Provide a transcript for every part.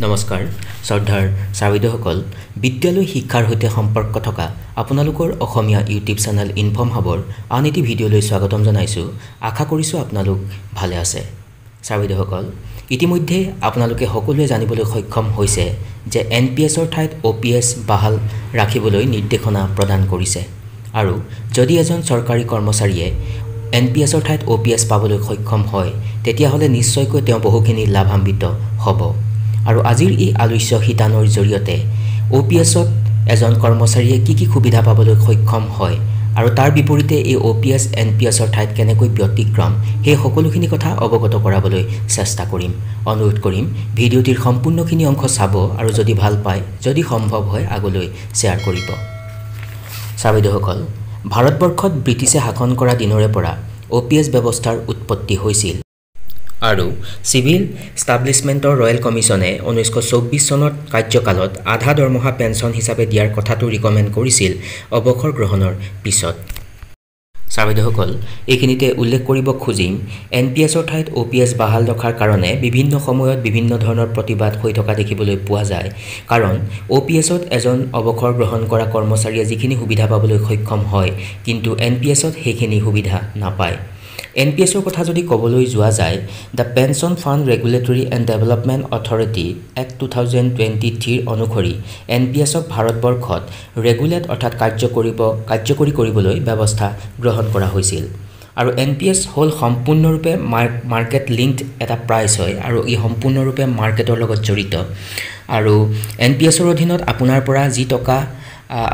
নমস্কাৰ শ্ৰদ্ধাৰ চাবিদসকল বিদ্যালয় শিক্ষাৰ সৈতে সম্পৰ্ক থকা আপোনালোকৰ অসমীয়া ইউটিউব চেনেল ইনফৰ্ম হাবৰ আন এটি ভিডিঅ'লৈ স্বাগতম জনাইছোঁ। আশা কৰিছোঁ আপোনালোক ভালে আছে। চাবিদসকল ইতিমধ্যে আপোনালোকে সকলোৱে জানিবলৈ সক্ষম হৈছে যে NPSৰ ঠাইত OPS বাহাল ৰাখিবলৈ নিৰ্দেশনা প্ৰদান কৰিছে আৰু যদি এজন চৰকাৰী কৰ্মচাৰীয়ে NPSৰ ঠাইত OPS পাবলৈ সক্ষম হয় তেতিয়াহ'লে নিশ্চয়কৈ তেওঁ বহুখিনি লাভান্বিত হ'ব। আৰু আজিৰ এই আলোচ্য শিতানৰ জৰিয়তে OPSত এজন কৰ্মচাৰীয়ে কি সুবিধা পাবলৈ সক্ষম হয় আৰু তাৰ বিপৰীতে এই OPS NPSৰ ঠাইত কেনেকৈ ব্যতিক্ৰম সেই সকলোখিনি কথা অৱগত কৰাবলৈ চেষ্টা কৰিম। অনুৰোধ কৰিম ভিডিঅ'টিৰ সম্পূৰ্ণখিনি অংশ চাব আৰু যদি ভাল পায় যদি সম্ভৱ হয় আগলৈ শ্বেয়াৰ কৰিব। চাবিদসকল ভাৰতবৰ্ষত ব্ৰিটিছে শাসন কৰা দিনৰে পৰা OPS ব্যৱস্থাৰ উৎপত্তি হৈছিল আৰু চিভিল ষ্টাব্লিছমেণ্টৰ ৰয়েল কমিছনে 1924 চনত কাৰ্যকালত আধা দৰমহা পেঞ্চন হিচাপে দিয়াৰ কথাটো ৰিকমেণ্ড কৰিছিল অৱসৰ গ্ৰহণৰ পিছত। চাবিদসকল এইখিনিতে উল্লেখ কৰিব খুজিম NPSৰ ঠাইত OPS বাহাল ৰখাৰ কাৰণে বিভিন্ন সময়ত বিভিন্ন ধৰণৰ প্ৰতিবাদ হৈ থকা দেখিবলৈ পোৱা যায়। কাৰণ OPSত এজন অৱসৰ গ্ৰহণ কৰা কৰ্মচাৰীয়ে যিখিনি সুবিধা পাবলৈ সক্ষম হয় কিন্তু NPSত সেইখিনি সুবিধা নাপায়। NPSৰ কথা যদি ক'বলৈ যোৱা যায় the pension fund regulatory and development authority act 2023 অনুসৰি NPSক ভাৰতবৰ্ষত ৰেগুলেট অৰ্থাৎ কাৰ্যকৰী কৰিবলৈ ব্যৱস্থা গ্ৰহণ কৰা হৈছিল আৰু NPS হ'ল সম্পূৰ্ণৰূপে মাৰ্কেট লিংকড এটা প্ৰাইচ হয় আৰু ই সম্পূৰ্ণৰূপে মাৰ্কেটৰ লগত জড়িত আৰু NPSৰ অধীনত আপোনাৰ পৰা যি টকা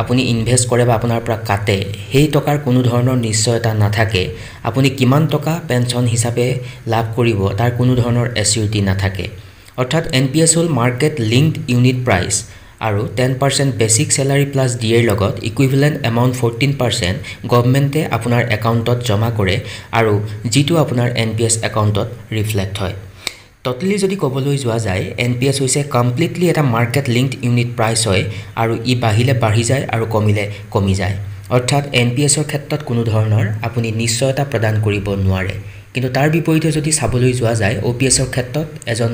আপুনি ইনভেষ্ট কৰে বা আপোনাৰ পৰা কাটে সেই টকাৰ কোনো ধৰণৰ নিশ্চয়তা নাথাকে। আপুনি কিমান টকা পেঞ্চন হিচাপে লাভ কৰিব তাৰ কোনো ধৰণৰ এচিউৰিটি নাথাকে। অৰ্থাৎ NPS হ'ল মাৰ্কেট লিংকড ইউনিট প্ৰাইচ আৰু 10% বেচিক চেলাৰী প্লাছ ডিএৰ লগত ইকুইভেলেণ্ট এমাউণ্ট 14% গভৰ্ণমেণ্টে আপোনাৰ একাউণ্টত জমা কৰে আৰু যিটো আপোনাৰ NPS একাউণ্টত ৰিফ্লেক্ট হয়। টোটেলি যদি ক'বলৈ যোৱা যায় NPS হৈছে কমপ্লিটলি এটা মাৰ্কেট লিংকড ইউনিট প্ৰাইচ হয় আৰু ই বাঢ়িলে বাঢ়ি যায় আৰু কমিলে কমি যায়। অৰ্থাৎ NPSৰ ক্ষেত্ৰত কোনো ধৰণৰ আপুনি নিশ্চয়তা প্ৰদান কৰিব নোৱাৰে। কিন্তু তাৰ বিপৰীতে যদি চাবলৈ যোৱা যায় OPSৰ ক্ষেত্ৰত এজন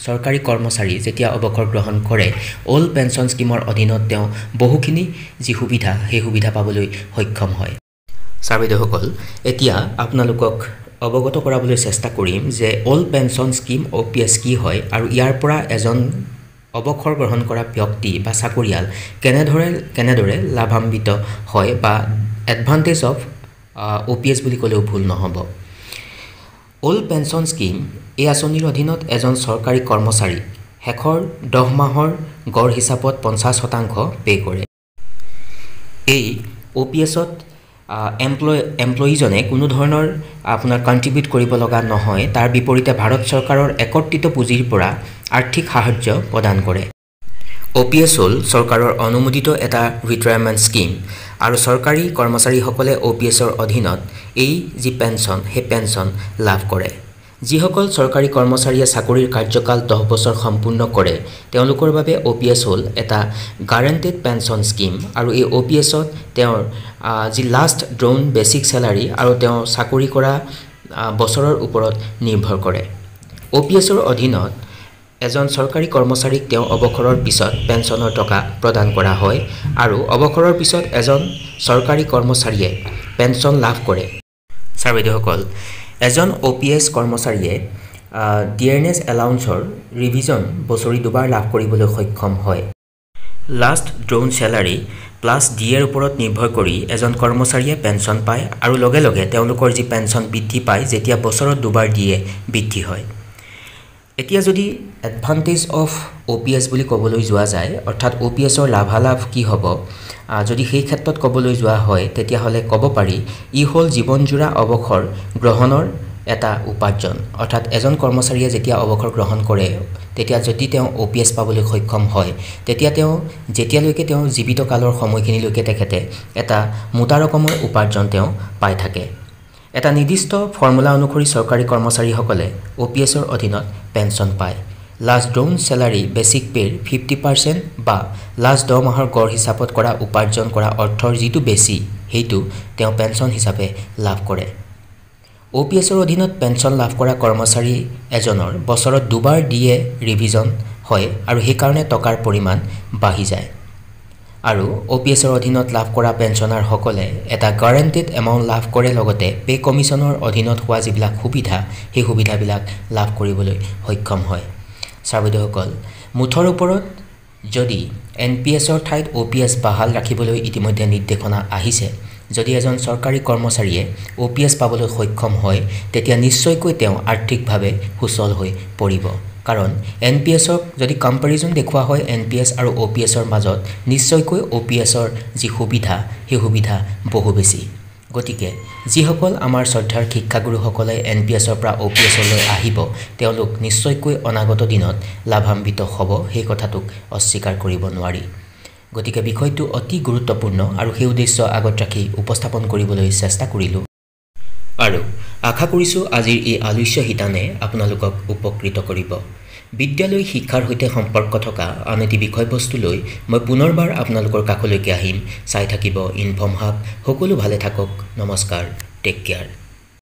চৰকাৰী কৰ্মচাৰী যেতিয়া অৱসৰ গ্ৰহণ কৰে অল্ড পেঞ্চন স্কিমৰ অধীনত তেওঁ বহুখিনি যি সুবিধা সেই সুবিধা পাবলৈ সক্ষম হয়। চাবিদসকল এতিয়া আপোনালোকক অৱগত কৰাবলৈ চেষ্টা কৰিম যে অল্ড পেঞ্চন স্কিম OPS কি হয় আৰু ইয়াৰ পৰা এজন অৱসৰ গ্ৰহণ কৰা ব্যক্তি বা চাকৰিয়াল কেনেদৰে লাভান্বিত হয় বা এডভান্টেজ অফ OPS বুলি ক'লেও ভুল নহ'ব। অল্ড পেঞ্চন স্কিম এই আঁচনিৰ অধীনত এজন চৰকাৰী কৰ্মচাৰী শেষৰ 10 মাহৰ গড় হিচাপত 50% পে' কৰে। এই OPSত এমপ্লয়ীজনে কোনো ধৰণৰ আপোনাৰ কণ্ট্ৰিবিউট কৰিব লগা নহয়। তাৰ বিপৰীতে ভাৰত চৰকাৰৰ একত্ৰিত পুঁজিৰ পৰা আৰ্থিক সাহায্য প্ৰদান কৰে। OPS হ'ল চৰকাৰৰ অনুমোদিত এটা ৰিটায়াৰমেণ্ট স্কিম আৰু চৰকাৰী কৰ্মচাৰীসকলে OPSৰ অধীনত এই যি পেঞ্চন সেই পেঞ্চন লাভ কৰে। যিসকল চৰকাৰী কৰ্মচাৰীয়ে চাকৰিৰ কাৰ্যকাল 10 বছৰ সম্পূৰ্ণ কৰে তেওঁলোকৰ বাবে OPS হ'ল এটা গাৰেণ্টেড পেঞ্চন স্কিম আৰু এই OPSত তেওঁৰ যি লাষ্ট ড্ৰ'ন বেচিক চেলাৰী আৰু তেওঁ চাকৰি কৰা বছৰৰ ওপৰত নিৰ্ভৰ কৰে। OPSৰ অধীনত এজন চৰকাৰী কৰ্মচাৰীক তেওঁ অৱসৰৰ পিছত পেঞ্চনৰ টকা প্ৰদান কৰা হয় আৰু অৱসৰৰ পিছত এজন চৰকাৰী কৰ্মচাৰীয়ে পেঞ্চন লাভ কৰে। চাবিদসকল এজন OPS কৰ্মচাৰীয়ে ডিয়াৰনেছ এলাউন্সৰ ৰিভিজন বছৰি 2 বাৰ লাভ কৰিবলৈ সক্ষম হয়। লাষ্ট ড্ৰ'ন চেলাৰী প্লাছ ডিএৰ ওপৰত নিৰ্ভৰ কৰি এজন কৰ্মচাৰীয়ে পেঞ্চন পায় আৰু লগে লগে তেওঁলোকৰ যি পেঞ্চন বৃদ্ধি পায় যেতিয়া বছৰত 2 বাৰ ডিএ বৃদ্ধি হয়। এতিয়া যদি এডভান্টেজ অফ OPS বুলি ক'বলৈ যোৱা যায় অৰ্থাৎ OPSৰ লাভালাভ কি হ'ব যদি সেই ক্ষেত্ৰত ক'বলৈ যোৱা হয় তেতিয়াহ'লে ক'ব পাৰি ই হ'ল জীৱনজোৰা অৱসৰ গ্ৰহণৰ এটা উপাৰ্জন। অৰ্থাৎ এজন কৰ্মচাৰীয়ে যেতিয়া অৱসৰ গ্ৰহণ কৰে তেতিয়া যদি তেওঁ OPS পাবলৈ সক্ষম হয় তেতিয়া তেওঁ যেতিয়ালৈকে তেওঁ জীৱিত কালৰ সময়খিনিলৈকে তেখেতে এটা মোটা ৰকমৰ উপাৰ্জন তেওঁ পাই থাকে। এটা নিৰ্দিষ্ট ফৰ্মুলা অনুসৰি চৰকাৰী কৰ্মচাৰীসকলে OPSৰ অধীনত পেঞ্চন পায়। লাষ্ট ড্ৰ'ন চেলাৰী বেচিক পে'ৰ 50% বা লাষ্ট 10 মাহৰ গড় হিচাপত কৰা উপাৰ্জন কৰা অৰ্থৰ যিটো বেছি সেইটো তেওঁ পেঞ্চন হিচাপে লাভ কৰে। OPSৰ অধীনত পেঞ্চন লাভ কৰা কৰ্মচাৰী এজনৰ বছৰত 2 বাৰ ডিএ ৰিভিজন হয় আৰু সেইকাৰণে টকাৰ পৰিমাণ বাঢ়ি যায় আৰু OPSৰ অধীনত লাভ কৰা পেঞ্চনাৰসকলে এটা গ্যাৰান্টেড এমাউণ্ট লাভ কৰে লগতে পে কমিশনৰ অধীনত হোৱা যিবিলাক সুবিধা সেই সুবিধাবিলাক লাভ কৰিবলৈ সক্ষম হয় ছাৰ বাইদেউসকল মুঠৰ ওপৰত যদি NPSৰ ঠাইত OPS বাহাল ৰাখিবলৈ ইতিমধ্যে নিৰ্দেশনা আহিছে যদি এজন চৰকাৰী কৰ্মচাৰীয়ে OPS পাবলৈ সক্ষম হয় তেতিয়া নিশ্চয়কৈ তেওঁ আৰ্থিকভাৱে সুচল হৈ পৰিব কাৰণ NPSক যদি কম্পাৰিজন দেখুৱা হয় NPS আৰু OPSৰ মাজত নিশ্চয়কৈ OPSৰ যি সুবিধা সেই সুবিধা বহু বেছি গতিকে যিসকল আমাৰ শ্ৰদ্ধাৰ শিক্ষাগুৰুসকলে NPSৰ পৰা OPSলৈ আহিব তেওঁলোক নিশ্চয়কৈ অনাগত দিনত লাভান্বিত হ'ব সেই কথাটোক অস্বীকাৰ কৰিব নোৱাৰি গতিকে বিষয়টো অতি গুৰুত্বপূৰ্ণ আৰু সেই উদ্দেশ্য আগত ৰাখি উপস্থাপন কৰিবলৈ চেষ্টা কৰিলো আৰু আশা কৰিছো আজিৰ এই আলোচ্য শিতানে আপোনালোকক উপকৃত কৰিব বিদ্যালয় শিক্ষাৰ সৈতে সম্পৰ্ক থকা আন এটি বিষয়বস্তু লৈ মই পুনৰবাৰ আপোনালোকৰ কাষলৈকে আহিম চাই থাকিব ইনফৰ্ম হাব সকলো ভালে থাকক নমস্কাৰ টেক কেয়াৰ